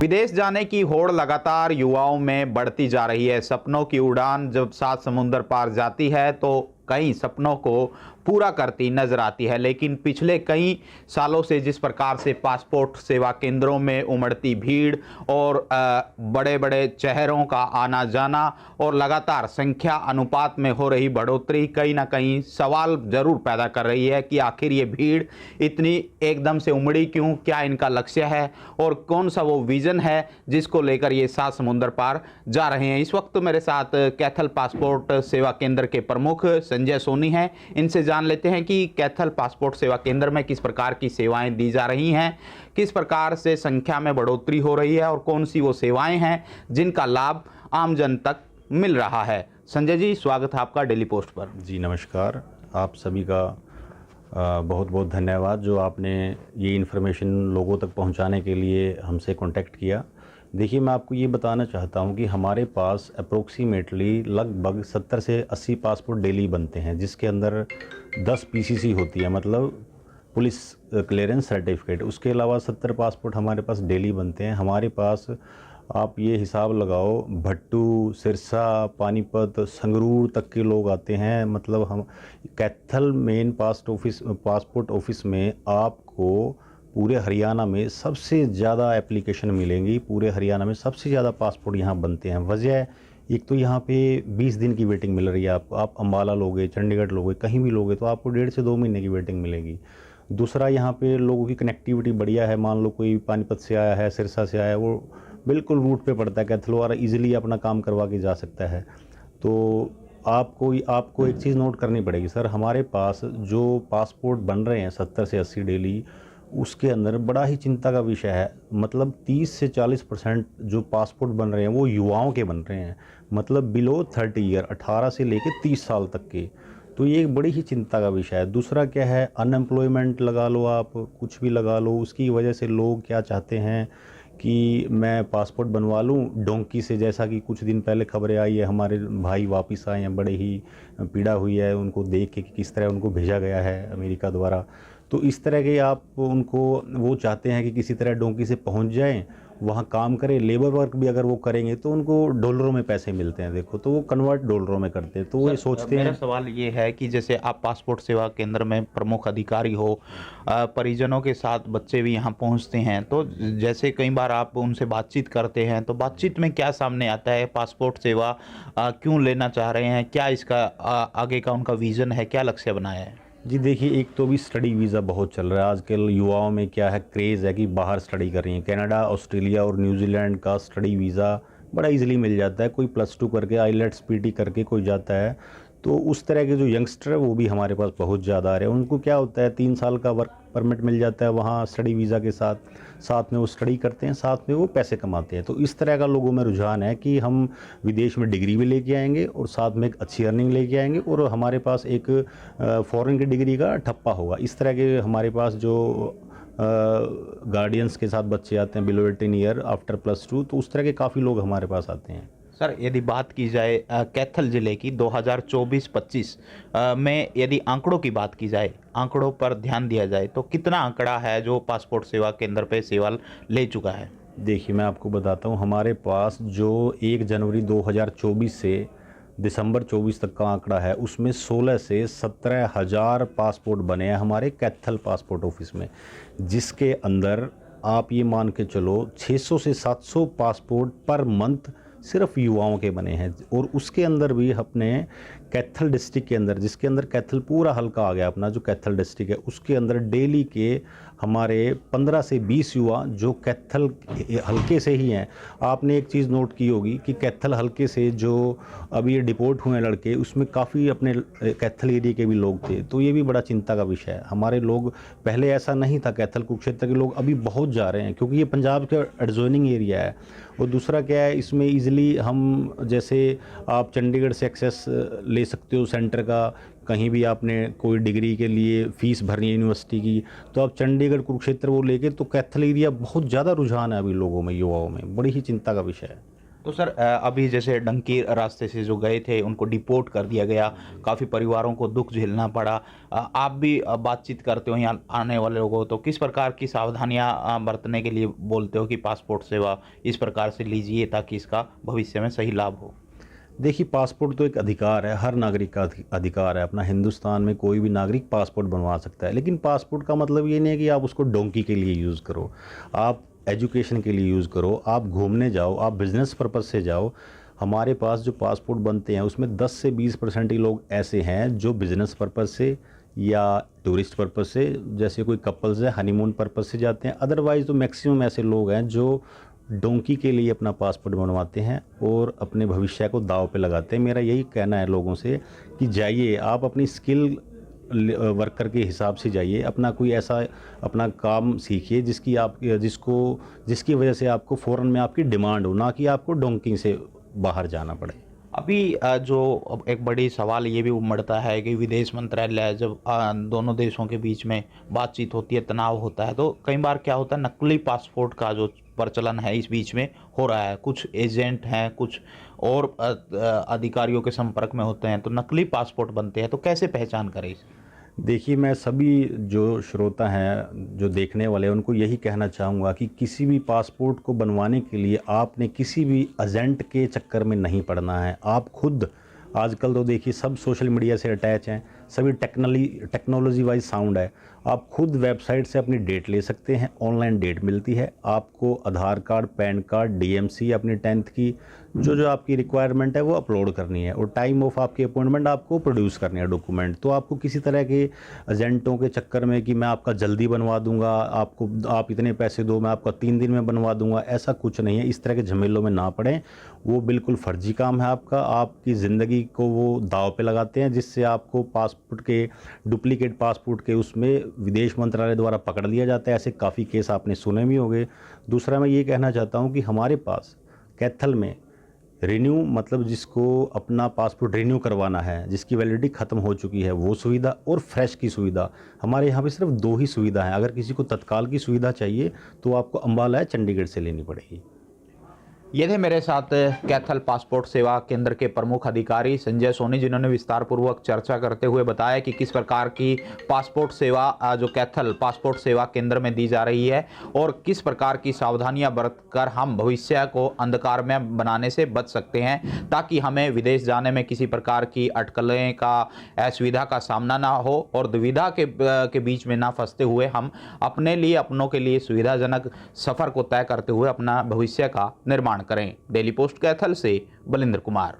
विदेश जाने की होड़ लगातार युवाओं में बढ़ती जा रही है। सपनों की उड़ान जब 7 समुंदर पार जाती है तो कई सपनों को पूरा करती नजर आती है, लेकिन पिछले कई सालों से जिस प्रकार से पासपोर्ट सेवा केंद्रों में उमड़ती भीड़ और बड़े बड़े चेहरों का आना जाना और लगातार संख्या अनुपात में हो रही बढ़ोतरी कहीं ना कहीं सवाल जरूर पैदा कर रही है कि आखिर ये भीड़ इतनी एकदम से उमड़ी क्यों, क्या इनका लक्ष्य है और कौन सा वो विजन है जिसको लेकर ये 7 समुंदर पार जा रहे हैं। इस वक्त मेरे साथ कैथल पासपोर्ट सेवा केंद्र के प्रमुख संजय सोनी हैं। इनसे जान लेते हैं कि कैथल पासपोर्ट सेवा केंद्र में किस प्रकार की सेवाएं दी जा रही हैं, किस प्रकार से संख्या में बढ़ोतरी हो रही है और कौन सी वो सेवाएं हैं जिनका लाभ आम जन तक मिल रहा है। संजय जी, स्वागत है आपका डेली पोस्ट पर। जी नमस्कार, आप सभी का बहुत बहुत धन्यवाद जो आपने ये इन्फॉर्मेशन लोगों तक पहुंचाने के लिए हमसे कांटेक्ट किया। देखिए, मैं आपको ये बताना चाहता हूं कि हमारे पास अप्रोक्सीमेटली लगभग 70 से 80 पासपोर्ट डेली बनते हैं, जिसके अंदर 10 पीसीसी होती है, मतलब पुलिस क्लियरेंस सर्टिफिकेट। उसके अलावा 70 पासपोर्ट हमारे पास डेली बनते हैं। हमारे पास आप ये हिसाब लगाओ, भट्टू, सिरसा, पानीपत, संगरूर तक के लोग आते हैं। मतलब हम कैथल मेन पासपोर्ट ऑफिस में आपको पूरे हरियाणा में सबसे ज़्यादा एप्लीकेशन मिलेंगी। पूरे हरियाणा में सबसे ज़्यादा पासपोर्ट यहाँ बनते हैं। वजह एक तो यहाँ पे 20 दिन की वेटिंग मिल रही है आपको। आप अम्बाला लोगे, चंडीगढ़ लोगे, कहीं भी लोगे तो आपको 1.5 से 2 महीने की वेटिंग मिलेगी। दूसरा, यहाँ पे लोगों की कनेक्टिविटी बढ़िया है। मान लो कोई पानीपत से आया है, सिरसा से आया है, वो बिल्कुल रूट पे पड़ता है, कैथल वाला ईजिली अपना काम करवा के जा सकता है। तो आपको एक चीज़ नोट करनी पड़ेगी सर, हमारे पास जो पासपोर्ट बन रहे हैं 70 से 80 डेली, उसके अंदर बड़ा ही चिंता का विषय है। मतलब 30 से 40% जो पासपोर्ट बन रहे हैं वो युवाओं के बन रहे हैं, मतलब बिलो 30 ईयर, 18 से लेकर 30 साल तक के। तो ये एक बड़ी ही चिंता का विषय है। दूसरा क्या है, अनएम्प्लॉयमेंट लगा लो, आप कुछ भी लगा लो, उसकी वजह से लोग क्या चाहते हैं कि मैं पासपोर्ट बनवा लूं डोंकी से। जैसा कि कुछ दिन पहले खबरें आई है, हमारे भाई वापस आए हैं, बड़े ही पीड़ा हुई है उनको देख के कि किस तरह उनको भेजा गया है अमेरिका द्वारा। तो इस तरह के आप उनको वो चाहते हैं कि किसी तरह डोंकी से पहुंच जाएं, वहाँ काम करें। लेबर वर्क भी अगर वो करेंगे तो उनको डॉलरों में पैसे मिलते हैं, देखो, तो वो कन्वर्ट डॉलरों में करते हैं। तो वो ये सोचते हैं। मेरा सवाल ये है कि जैसे आप पासपोर्ट सेवा केंद्र में प्रमुख अधिकारी हो, परिजनों के साथ बच्चे भी यहाँ पहुँचते हैं, तो जैसे कई बार आप उनसे बातचीत करते हैं तो बातचीत में क्या सामने आता है? पासपोर्ट सेवा क्यों लेना चाह रहे हैं? क्या इसका आगे का उनका विजन है? क्या लक्ष्य बनाया है? जी देखिए, एक तो भी स्टडी वीज़ा बहुत चल रहा है आजकल। युवाओं में क्या है, क्रेज़ है कि बाहर स्टडी कर रही हैं। कनाडा, ऑस्ट्रेलिया और न्यूजीलैंड का स्टडी वीज़ा बड़ा इजीली मिल जाता है। कोई +2 करके, आईलेट्स पीटी करके कोई जाता है। तो उस तरह के जो यंगस्टर है वो भी हमारे पास बहुत ज़्यादा आ रहे हैं। उनको क्या होता है, 3 साल का वर्क परमिट मिल जाता है वहाँ स्टडी वीज़ा के साथ, साथ में वो स्टडी करते हैं, साथ में वो पैसे कमाते हैं। तो इस तरह का लोगों में रुझान है कि हम विदेश में डिग्री भी लेके आएंगे और साथ में एक अच्छी अर्निंग लेके आएंगे और हमारे पास एक फ़ॉरेन की डिग्री का ठप्पा होगा। इस तरह के हमारे पास जो गार्डियंस के साथ बच्चे आते हैं बिलो 18 ईयर आफ्टर +2, तो उस तरह के काफ़ी लोग हमारे पास आते हैं। सर, यदि बात की जाए कैथल जिले की 2024-25 में, यदि आंकड़ों की बात की जाए, आंकड़ों पर ध्यान दिया जाए तो कितना आंकड़ा है जो पासपोर्ट सेवा केंद्र पे सेवा ले चुका है? देखिए, मैं आपको बताता हूँ, हमारे पास जो 1 जनवरी 2024 से दिसंबर 24 तक का आंकड़ा है, उसमें 16 से 17 हज़ार पासपोर्ट बने हैं हमारे कैथल पासपोर्ट ऑफिस में, जिसके अंदर आप ये मान के चलो 600 से 700 पासपोर्ट पर मंथ सिर्फ युवाओं के बने हैं। और उसके अंदर भी अपने कैथल डिस्ट्रिक्ट के अंदर, जिसके अंदर कैथल पूरा हल्का आ गया अपना, जो कैथल डिस्ट्रिक्ट है उसके अंदर डेली के हमारे 15 से 20 युवा जो कैथल हल्के से ही हैं। आपने एक चीज़ नोट की होगी कि कैथल हल्के से जो अभी ये डिपोर्ट हुए हैं लड़के, उसमें काफ़ी अपने कैथल एरिया के भी लोग थे। तो ये भी बड़ा चिंता का विषय है। हमारे लोग, पहले ऐसा नहीं था, कैथल कुरुक्षेत्र के लोग अभी बहुत जा रहे हैं क्योंकि ये पंजाब का एडजॉइनिंग एरिया है। और दूसरा क्या है, इसमें ईजिली हम, जैसे आप चंडीगढ़ से एक्सेस ले सकते हो सेंटर का, कहीं भी आपने कोई डिग्री के लिए फ़ीस भरनी है यूनिवर्सिटी की, तो आप चंडीगढ़ कुरुक्षेत्र वो लेके, तो कैथल एरिया बहुत ज़्यादा रुझान है अभी लोगों में, युवाओं में। बड़ी ही चिंता का विषय है। तो सर अभी जैसे डंकी रास्ते से जो गए थे उनको डिपोर्ट कर दिया गया, काफ़ी परिवारों को दुख झेलना पड़ा। आप भी बातचीत करते हो यहाँ आने वाले लोगों को, तो किस प्रकार की सावधानियां बरतने के लिए बोलते हो कि पासपोर्ट सेवा इस प्रकार से लीजिए ताकि इसका भविष्य में सही लाभ हो? देखिए, पासपोर्ट तो एक अधिकार है, हर नागरिक का अधिकार है। अपना हिंदुस्तान में कोई भी नागरिक पासपोर्ट बनवा सकता है, लेकिन पासपोर्ट का मतलब ये नहीं है कि आप उसको डोंकी के लिए यूज़ करो, आप एजुकेशन के लिए यूज़ करो, आप घूमने जाओ, आप बिज़नेस पर्पज़ से जाओ। हमारे पास जो पासपोर्ट बनते हैं उसमें 10 से 20% ही लोग ऐसे हैं जो बिज़नेस पर्पज़ से या टूरिस्ट पर्पज़ से, जैसे कोई कपल्स है हनीमून पर्पज़ से जाते हैं। अदरवाइज़ तो मैक्सिमम ऐसे लोग हैं जो डोंकी के लिए अपना पासपोर्ट बनवाते हैं और अपने भविष्य को दांव पे लगाते हैं। मेरा यही कहना है लोगों से कि जाइए, आप अपनी स्किल वर्कर के हिसाब से जाइए, अपना कोई ऐसा अपना काम सीखिए जिसकी वजह से आपको फ़ौरन में आपकी डिमांड हो, ना कि आपको डोंकी से बाहर जाना पड़े। अभी जो अब एक बड़ी सवाल ये भी उमड़ता है कि विदेश मंत्रालय जब दोनों देशों के बीच में बातचीत होती है, तनाव होता है, तो कई बार क्या होता है, नकली पासपोर्ट का जो प्रचलन है इस बीच में हो रहा है। कुछ एजेंट हैं, कुछ और अधिकारियों के संपर्क में होते हैं, तो नकली पासपोर्ट बनते हैं, तो कैसे पहचान करें इसे? देखिए, मैं सभी जो श्रोता हैं, जो देखने वाले हैं, उनको यही कहना चाहूँगा कि किसी भी पासपोर्ट को बनवाने के लिए आपने किसी भी एजेंट के चक्कर में नहीं पड़ना है। आप खुद, आजकल तो देखिए सब सोशल मीडिया से अटैच हैं, सभी टेक्नोलॉजी वाइज साउंड है। आप खुद वेबसाइट से अपनी डेट ले सकते हैं, ऑनलाइन डेट मिलती है। आपको आधार कार्ड, पैन कार्ड, डीएमसी, अपनी 10th की जो आपकी रिक्वायरमेंट है वो अपलोड करनी है, और टाइम ऑफ आपकी अपॉइंटमेंट आपको प्रोड्यूस करनी है डॉक्यूमेंट। तो आपको किसी तरह के एजेंटों के चक्कर में कि मैं आपका जल्दी बनवा दूंगा, आप इतने पैसे दो, मैं आपका 3 दिन में बनवा दूंगा, ऐसा कुछ नहीं है। इस तरह के झमेलों में ना पड़ें, वो बिल्कुल फर्जी काम है आपका। आपकी ज़िंदगी को वो दांव पे लगाते हैं, जिससे आपको पासपोर्ट के, डुप्लीकेट पासपोर्ट के उसमें विदेश मंत्रालय द्वारा पकड़ लिया जाता है। ऐसे काफ़ी केस आपने सुने भी होंगे। दूसरा, मैं ये कहना चाहता हूँ कि हमारे पास कैथल में रिन्यू, मतलब जिसको अपना पासपोर्ट रिन्यू करवाना है, जिसकी वैलिडिटी ख़त्म हो चुकी है, वो सुविधा, और फ्रेश की सुविधा, हमारे यहाँ पे सिर्फ 2 ही सुविधा है। अगर किसी को तत्काल की सुविधा चाहिए तो आपको अम्बाला या चंडीगढ़ से लेनी पड़ेगी। ये थे मेरे साथ कैथल पासपोर्ट सेवा केंद्र के प्रमुख अधिकारी संजय सोनी, जिन्होंने विस्तार पूर्वक चर्चा करते हुए बताया कि किस प्रकार की पासपोर्ट सेवा जो कैथल पासपोर्ट सेवा केंद्र में दी जा रही है और किस प्रकार की सावधानियां बरतकर हम भविष्य को अंधकार में बनाने से बच सकते हैं, ताकि हमें विदेश जाने में किसी प्रकार की अटकलें का, असुविधा का सामना ना हो और दुविधा के बीच में ना फंसते हुए हम अपने लिए, अपनों के लिए सुविधाजनक सफ़र को तय करते हुए अपना भविष्य का निर्माण करें। डेली पोस्ट कैथल से बलिंद्र कुमार।